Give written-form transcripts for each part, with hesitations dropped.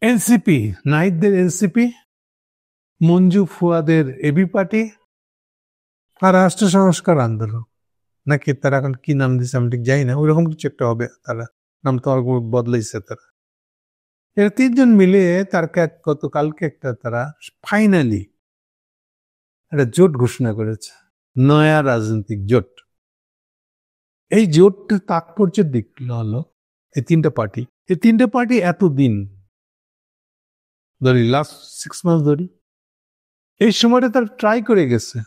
NCP, নাহিদদের NCP, Manju ফুয়াদের AB party আর রাষ্ট্র সংস্কার আন্দোলন, নাকি তারা এখন কি নাম দিচ্ছে আমি ঠিক জানি না, ওইরকম কিছু একটা হবে। তারা নাম তো বদলাইছে। তারা এরা তিনজন মিলে গতকালকে একটা তারা ফাইনালি একটা জোট ঘোষণা করেছে, নয়া রাজনৈতিক জোট। এই জোটটার তাৎপর্যের দিক হলো এই তিনটা পার্টি এতদিন ধরি, লাস্ট 6 মাস ধরি, এই সময়টা তারা ট্রাই করে গেছে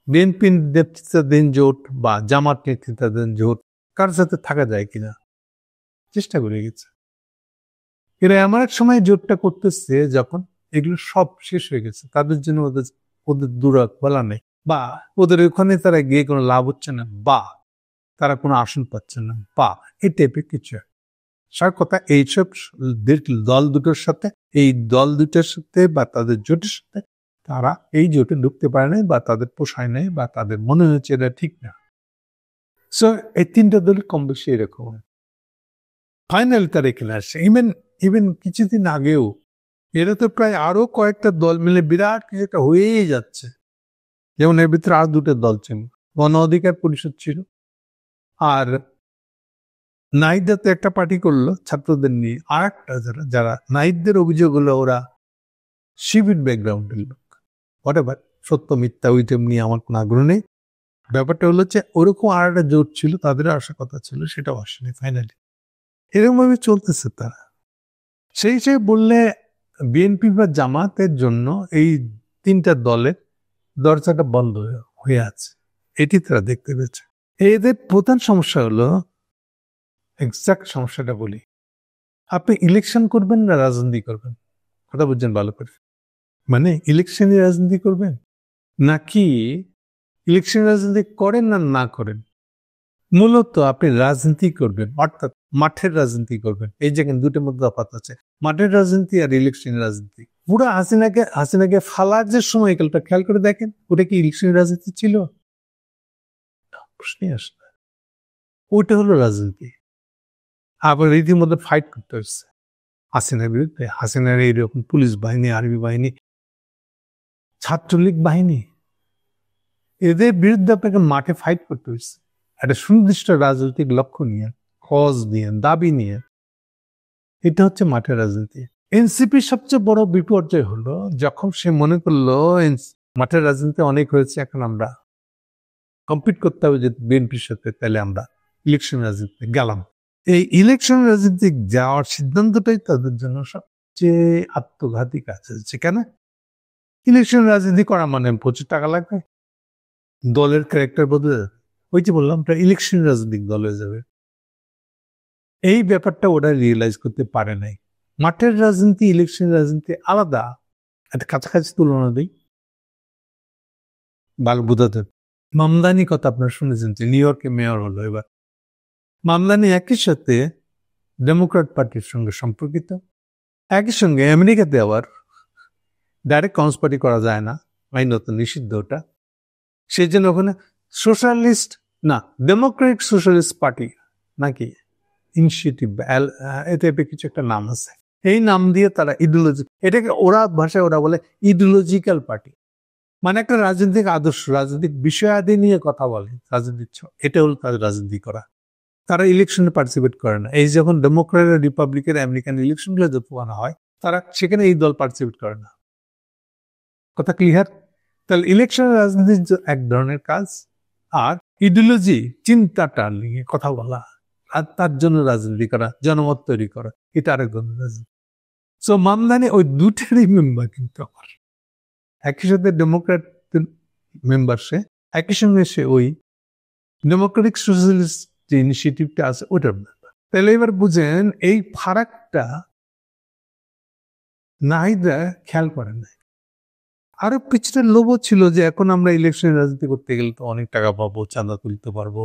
বিএনপি নেতৃত্বাধীন জোট বা জামাত নেতৃত্বাধীন জোট কার সাথে থাকা যায় কিনা চেষ্টা করে গেছে। এরা এমন এক সময় জোটটা করতেছে যখন এগুলো সব শেষ হয়ে গেছে, তাদের জন্য ওদের দুরাক বলা নেই, বা ওদের ওখানে তারা গিয়ে কোনো লাভ হচ্ছে না, বা তারা কোনো আসন পাচ্ছে না, বা এই টাইপের কিছু। সার কথা এইসব দল দুটোর সাথে বা তাদের জোটের সাথে তারা এই জোটে ঢুকতে পারে নাই, বা তাদের পোষায় নাই, বা তাদের মনে হয়েছে এটা ঠিক না। সো এই তিনটা দল কম বেশি এরকম ফাইনাল তারা এখানে আসছে। ইভেন কিছুদিন আগেও এরা তো প্রায় আরো কয়েকটা দল মিলে বিরাট কিছু একটা হয়েই যাচ্ছে। যেমন এর ভিতরে আর দুটো দল ছিল, গণ অধিকার পরিষদ ছিল, আর নাহিদরা তো একটা পার্টি করলো ছাত্রদের নিয়ে, আর একটা যারা নাহিদদের অভিযোগ হলো ওরা শিবির ব্যাকগ্রাউন্ডের লোক। হোয়াটএভার, সত্য মিথ্যা ওইটাম নিয়ে আমার কোনো আগ্রহ নেই। ব্যাপারটা হলো যে ওরকম আর একটা জোট ছিল, তাদের আসার কথা ছিল, সেটাও আসেনি ফাইনালি। এরকম ভাবে চলতেছে তারা। সেই হিসেবে বললে বিএনপি বা জামাতের জন্য এই তিনটা দলের দরজাটা বন্ধ হয়ে আছে, এটি তারা দেখতে পেয়েছে। এদের প্রধান সমস্যা হলো, এক্সাক্ট সমস্যাটা বলি, আপনি ইলেকশন করবেন না রাজনীতি করবেন? কথা বুঝছেন ভালো করে? মানে ইলেকশনে রাজনীতি করবেন, নাকি ইলেকশন রাজনীতি করেন না না করেন? মূলত আপনি রাজনীতি করবেন, অর্থাৎ মাঠের রাজনীতি করবেন। এই যে দুটোর মধ্যে তফাৎ আছে, মাঠের রাজনীতি আর ইলেকশন রাজনীতি। পুরো হাসিনাকে ফালার যে সময়কালটা খেয়াল করে দেখেন, ওটা কি ইলেকশন রাজনীতি ছিল? প্রশ্নই আসে না। ওইটা হলো রাজনীতি। আবার রীতিমতো ফাইট করতে হচ্ছে হাসিনার বিরুদ্ধে। হাসিনার এইরকম পুলিশ বাহিনী, আর্মি বাহিনী, ছাত্রলীগ বাহিনী, এদের বিরুদ্ধে আপনাকে মাঠে ফাইট করতে হচ্ছে একটা সুনির্দিষ্ট রাজনৈতিক লক্ষ্য নিয়ে, কজ নিয়ে, দাবি নিয়ে। এটা হচ্ছে মাঠের রাজনীতি। এনসিপির সবচেয়ে বড় বিপর্যয় হলো যখন সে মনে করলো মাঠের রাজনীতি অনেক হয়েছে, এখন আমরা কম্পিট করতে হবে যে বিএনপির সাথে, তাহলে আমরা ইলেকশন রাজনীতিতে গেলাম। এই ইলেকশন রাজনীতি যাওয়ার সিদ্ধান্তটাই তাদের জন্য সবচেয়ে আত্মঘাতী কাজ হচ্ছে। কেন? ইলেকশন রাজনীতি করা মানে প্রচুর টাকা লাগবে, দলের ক্যারেক্টার বদলে যাবে। ওই যে বললাম ইলেকশন রাজনৈতিক দল হয়ে যাবে। এই ব্যাপারটা ওরা রিয়েলাইজ করতে পারে নাই। মাঠের রাজনীতি, ইলেকশন রাজনীতি আলাদা। একটা কাছাকাছি তুলনা দিই, ভালো বোঝাতে। মামদানি কথা আপনারা শুনেছেন, যে নিউ ইয়র্কে মেয়র হলো এবার। মামদানি একই সাথে ডেমোক্রেট পার্টির সঙ্গে সম্পর্কিত, একই সঙ্গে আমেরিকাতে আবার ডাইরেক্ট কনসপার্টি করা যায় না, আইনত নিষিদ্ধ ওটা। সেই জন্য ওখানে সোশ্যালিস্ট না, ডেমোক্রেটিক সোশ্যালিস্ট পার্টি নাকি ইনিশিয়েটিভ, এতে কিছু একটা নাম আছে, এই নাম দিয়ে তারা ইডিওলজি, এটাকে ওরা ভাষায় ওরা বলে ইডিওলজিক্যাল পার্টি। মানে একটা রাজনৈতিক আদর্শ, রাজনৈতিক বিষয়াদি নিয়ে কথা বলে রাজনীতি, এটা হলো তাদের রাজনীতি করা। তারা ইলেকশনে পার্টিসিপেট করে না। এই যখন ডেমোক্রেট রিপাবলিকের আমেরিকান ইলেকশনগুলো যখন হয়, তারা সেখানে এই দল পার্টিসিপেট করে না। কথা ক্লিয়ার? তাহলে ইলেকশন রাজনীতির এক ধরনের কাজ, আর ইডিওলজি চিন্তাটা নিয়ে কথা বলা আর তার জন্য রাজনীতি করা, জনমত তৈরি করা, এটা আরেক ধরনের রাজনীতি। সো মামদানি ওই দুটারই মেম্বার, কিন্তু আমার একই সাথে ডেমোক্রেট মেম্বার, সে একই সঙ্গে সে ওই ডেমোক্রেটিক সোশ্যালিস্ট যে ইনিশিয়েটিভটা আছে ওটার মেম্বার। তাহলে এবার বুঝেন এই ফারাকটা নাহিদরা খেয়াল করে না। আরো পিছনের লোভও ছিল যে এখন আমরা ইলেকশন রাজনীতি করতে গেলে তো অনেক টাকা পাবো, চাঁদা তুলতে পারবো,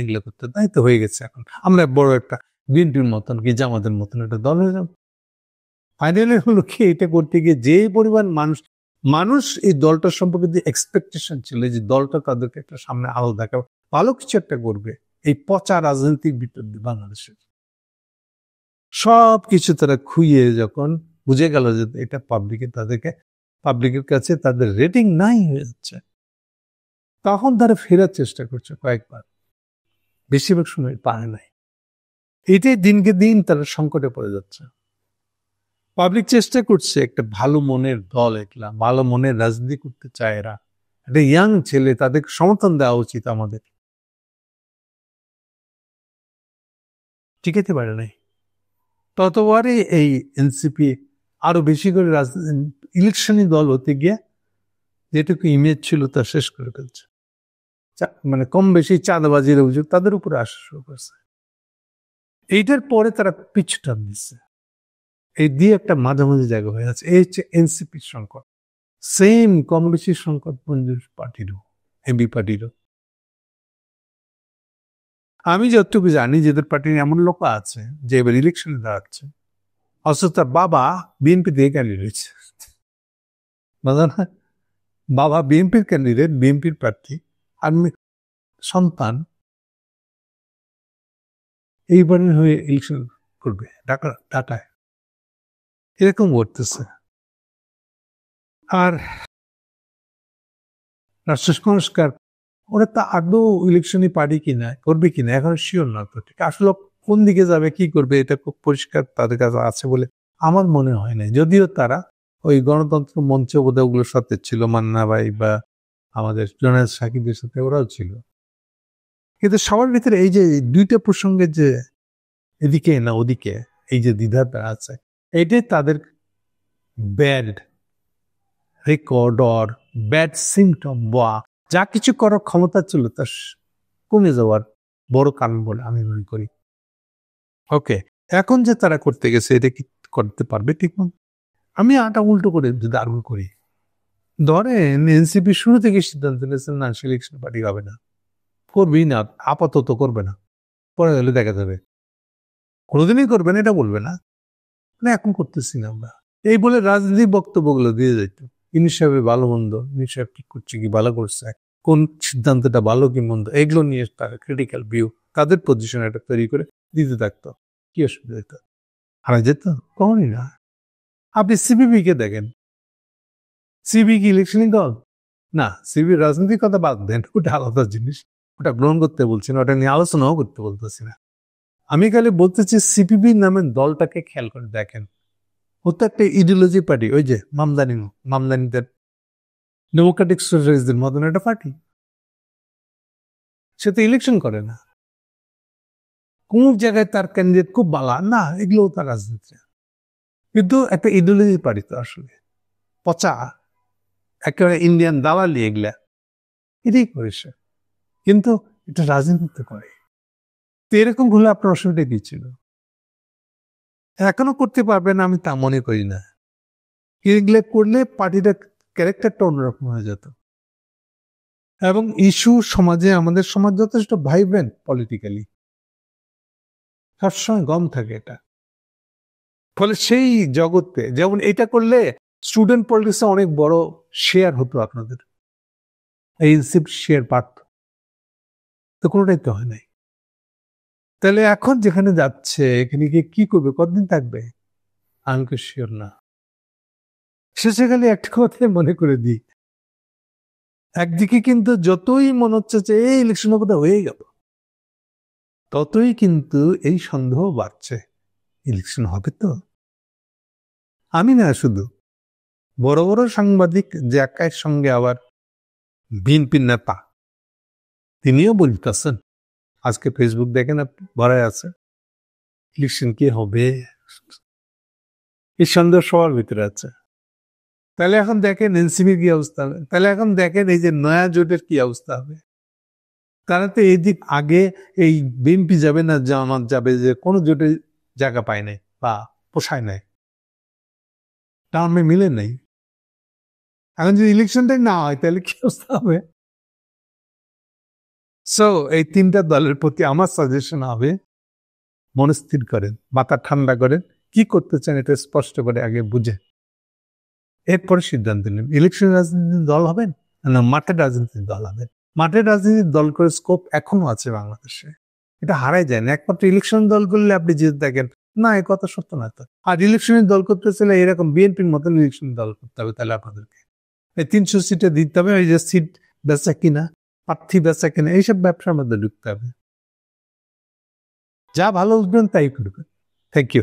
এগুলো করতে, তাই তো হয়ে গেছে। এখন আমরা বড় একটা বিএনপির মতন কি জামাতের মতন একটা দল হয়ে যাবো। ফাইনালি হলো কি, এটা করতে গিয়ে যে পরিমাণ মানুষ এই দলটার সম্পর্কে যে এক্সপেকটেশন ছিল, যে দলটা তাদেরকে একটা সামনে আলো দেখাবে, ভালো কিছু একটা করবে, এই পচা রাজনৈতিক ভিতর দিয়ে বাংলাদেশের সব কিছু তারা খুইয়ে যখন বুঝে গেল যে এটা পাবলিকের কাছে তাদের রেটিং নাই হয়ে যাচ্ছে, তখন তারা ফেরার চেষ্টা করছে কয়েকবার, বেশিরভাগ সময় পারে নাই। এটাই দিনকে দিন তারা সংকটে পড়ে যাচ্ছে। পাবলিক চেষ্টা করছে একটা ভালো মনের দল, একলা ভালো মনের রাজনীতি করতে চায় এরা, একটা ইয়াং ছেলে, তাদের সমর্থন দেওয়া উচিত আমাদের, টিকাতে পারে নাই। ততবারই এই এনসিপি আরো বেশি করে ইলেকশনই দল হতে গিয়ে যেটুকু ইমেজ ছিল তা শেষ করে ফেলছে। মানে কম বেশি চাঁদাবাজির অভিযোগ তাদের উপরে আসা শুরু করছে। এইটার পরে তারা পিছু টান দিচ্ছে, এই দিয়ে একটা মাঝামাঝি জায়গা হয়ে আছে। এই হচ্ছে এনসিপির সংকট, সেম কম বেশি সংকট মঞ্জুর পার্টিরও, এবি পার্টিরও। আমি যতটুকু জানি যেদের পার্টির এমন লোক আছে যে এবার ইলেকশনে দাঁড়াচ্ছে, অথচ তার বাবা বিএনপি দিয়ে ক্যান্ডিডেট, বাবা বিএনপির ক্যান্ডিডেট, বিএনপির প্রার্থী, আর সন্তান এইবারের হয়ে ইলেকশন করবে ঢাকায়, এরকম করতেছে। আর রাষ্ট্র সংস্কার ওরা তা আদৌ ইলেকশনই পার্টি কিনা করবে কিনা এখন শিওর না তো, ঠিক আসলে কোন দিকে যাবে কি করবে এটা খুব পরিষ্কার তাদের কাছে আছে বলে আমার মনে হয় না। যদিও তারা ওই গণতন্ত্র মঞ্চ বোধহয় ওগুলোর সাথে ছিল, মান্না ভাই বা আমাদের জোনায়েদ সাকিবের সাথে ওরাও ছিল, কিন্তু সবার ভিতরে এই যে দুইটা প্রসঙ্গের যে এদিকে না ওদিকে এই যে দ্বিধাটা আছে, এইটাই তাদের bad record or bad symptom বা যা কিছু করার ক্ষমতা ছিল তা কমে যাওয়ার বড় কারণ বলে আমি মনে করি। ওকে, এখন যে তারা করতে গেছে এটা কি করতে পারবে ঠিক মতো? আমি আটা উল্টো করে যদি আর্গুমেন্ট করি, ধরেন এনসিপি শুরু থেকে সিদ্ধান্ত নিয়েছেন না সিলেকশন পার্টি হবে না, করবেই না, আপাতত করবে না, পরে হলে দেখা যাবে, কোনোদিনই করবে না এটা বলবে না, মানে এখন করতেছি না আমরা এই বলে রাজনীতি বক্তব্যগুলো দিয়ে যেত। ইনি সাহেব ভালো মন্দ, ইনি সাহেব ঠিক করছে কি ভালো করছে, কোন সিদ্ধান্তটা ভালো কি মন্দ, এগুলো নিয়ে তার ক্রিটিক্যাল ভিউ, তাদের পজিশন একটা তৈরি করে দিতে থাকতো, কি অসুবিধা হতো? হারা যেত? কখনই না। আপনি সিপিবি কে দেখেন, সিবি কি ইলেকশনই দল না, সিবি রাজনীতির কথা বাদ দেন, ওটা আলাদা জিনিস, ওটা গ্রহণ করতে বলছি না, ওটা নিয়ে আলোচনাও করতে বলতেছি না। আমি খালি বলতেছি সিপিবি নামের দলটাকে খেয়াল করে দেখেন, ও তো একটা ইডিওলজি পার্টি, ওই যে মামদানিদের ডেমোক্রেটিক সোশ্যালিস্টদের মতন একটা পার্টি, সে তো ইলেকশন করে না, কোন জায়গায় তার ক্যান্ডিডেট খুব বালা না, এগুলো তার রাজনীতি, কিন্তু একটা ইডিওলজি পার্টি তো আসলে পচা একেবারে ইন্ডিয়ান দালালি, এগুলা এটাই করেছে, কিন্তু এটা রাজনীতি করে। তো এরকম হলে আপনার অসুবিধা কি ছিল? এখনো করতে পারবেন আমি তা মনে করি না, এগুলো করলে পার্টিটা ক্যারেক্টারটা অন্যরকম হয়ে যেত। এবং ইস্যু সমাজে, আমাদের সমাজ যথেষ্ট ভাইব্রেন্ট পলিটিক্যালি, সবসময় গম থাকে এটা, ফলে সেই জগতে যেমন এটা করলে স্টুডেন্ট পলিটিক্সে অনেক বড় শেয়ার হতো আপনাদের, এই শেয়ার পারত, তো কোনোটাই তো হয় নাই। তাহলে এখন যেখানে যাচ্ছে এখানে গিয়ে কি করবে, কতদিন থাকবে আমি তো শিওর না। শেষে খালি একটা কথাই মনে করে দিই, একদিকে কিন্তু যতই মনে হচ্ছে যে এই ইলেকশনের কথা হয়ে গেল, ততই কিন্তু এই সন্দেহ বাড়ছে ইলেকশন হবে তো। আমি না, শুধু বড় বড় সাংবাদিক যে একের সঙ্গে আবার বিএনপির নেতা তিনিও বলতেছেন, আজকে ফেসবুক দেখেন আপনি, ভরায় আছে ইলেকশন কি হবে, এই সন্দেহ সবার ভিতরে আছে। তাহলে এখন দেখেন এনসিপির কি অবস্থা হবে, তাহলে এখন দেখেন এই যে নয়া জোটের কি অবস্থা হবে। তারা তো এই দিক আগে এই বিএনপি যাবে না জামাত যাবে, যে কোনো জোটে জায়গা পায় নাই বা পোষায় নাই, টার্মে মিলে নাই। এখন যদি ইলেকশনটাই না হয় তাহলে কি অবস্থা হবে? সো এই তিনটা দলের প্রতি আমার সাজেশন হবে, মনস্থির করেন, মাথা ঠান্ডা করেন, কি করতে চান এটা স্পষ্ট করে আগে বুঝে এরপরে সিদ্ধান্ত নেন। ইলেকশন রাজনীতির দল হবেন না মাঠের রাজনীতির দল হবেন? মাঠের রাজনীতির দল করে স্কোপ এখনো আছে বাংলাদেশে, এটা হারাই যায় না। একমাত্র ইলেকশন দল করলে আপনি জিতে থাকেন, না, এ কথা সত্য না তো। আর ইলেকশনের দল করতে চাইলে এরকম বিএনপির মতন ইলেকশন দল করতে হবে, তাহলে আপনাদেরকে এই 300 সিটে দিতে হবে, ওই যে সিট বেচা কিনা, প্রার্থী বেচা কিনা, এইসব ব্যবসার মধ্যে ঢুকতে হবে। যা ভালো বুঝবেন তাই করবেন। Thank you.